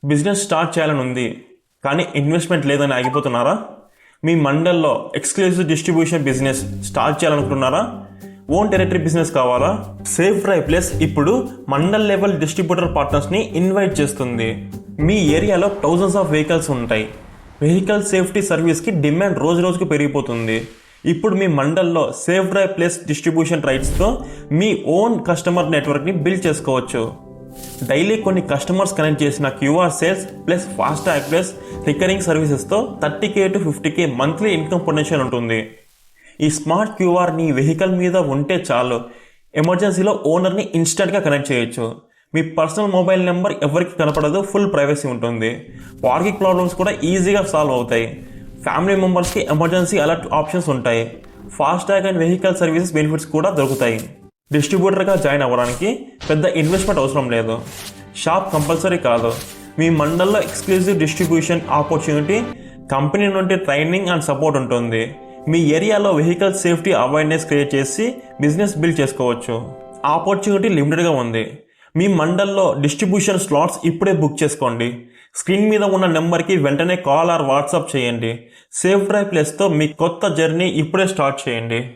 Business start చేయాలని ఉంది కానీ ఇన్వెస్ట్మెంట్ లేదని ఆగిపోతున్నారా? మీ మండల్లో ఎక్స్క్లూజివ్ డిస్ట్రిబ్యూషన్ బిజినెస్ స్టార్ట్ చేయాలనుకుంటున్నారా? ఓన్ టెరిటరీ బిజినెస్ కావాలా? సేఫ్ డ్రైవ్ ప్లస్ ఇప్పుడు మండల్ లెవెల్ డిస్ట్రిబ్యూటర్ పార్ట్నర్స్ని ఇన్వైట్ చేస్తుంది. మీ ఏరియాలో థౌజండ్స్ ఆఫ్ వెహికల్స్ ఉంటాయి. వెహికల్ సేఫ్టీ సర్వీస్కి డిమాండ్ రోజు రోజుకు పెరిగిపోతుంది. ఇప్పుడు మీ మండల్లో సేఫ్ డ్రైవ్ ప్లస్ డిస్ట్రిబ్యూషన్ రైట్స్తో మీ ఓన్ కస్టమర్ నెట్వర్క్ని బిల్డ్ చేసుకోవచ్చు. డైలీ కొన్ని కస్టమర్స్ కనెక్ట్ చేసిన QR sales plus FASTag plus recurring సర్వీసెస్తో 30K to 50K monthly income potential ఉంటుంది. ఈ స్మార్ట్ క్యూఆర్ నీ వెహికల్ మీద ఉంటే చాలు, ఎమర్జెన్సీలో ఓనర్ని ఇన్స్టెంట్గా కనెక్ట్ చేయొచ్చు. మీ పర్సనల్ మొబైల్ నెంబర్ ఎవరికి కనపడదు, ఫుల్ ప్రైవసీ ఉంటుంది. పార్కింగ్ ప్రాబ్లమ్స్ కూడా ఈజీగా సాల్వ్ అవుతాయి. ఫ్యామిలీ మెంబర్స్కి ఎమర్జెన్సీ అలర్ట్ ఆప్షన్స్ ఉంటాయి. FASTag and vehicle services benefits కూడా దొరుకుతాయి. డిస్ట్రిబ్యూటర్గా జాయిన్ అవ్వడానికి పెద్ద ఇన్వెస్ట్మెంట్ అవసరం లేదు. షాప్ కంపల్సరీ కాదు. మీ మండల్లో ఎక్స్క్లూజివ్ డిస్ట్రిబ్యూషన్ ఆపర్చునిటీ, కంపెనీ నుండి ట్రైనింగ్ అండ్ సపోర్ట్ ఉంటుంది. మీ ఏరియాలో వెహికల్ సేఫ్టీ అవేర్నెస్ క్రియేట్ చేసి బిజినెస్ బిల్డ్ చేసుకోవచ్చు. ఆపర్చునిటీ లిమిటెడ్గా ఉంది. మీ మండల్లో డిస్ట్రిబ్యూషన్ స్లాట్స్ ఇప్పుడే బుక్ చేసుకోండి. స్క్రీన్ మీద ఉన్న నెంబర్కి వెంటనే కాల్ ఆర్ వాట్సాప్ చేయండి. సేఫ్ డ్రైవ్ ప్లస్తో మీ కొత్త జర్నీ ఇప్పుడే స్టార్ట్ చేయండి.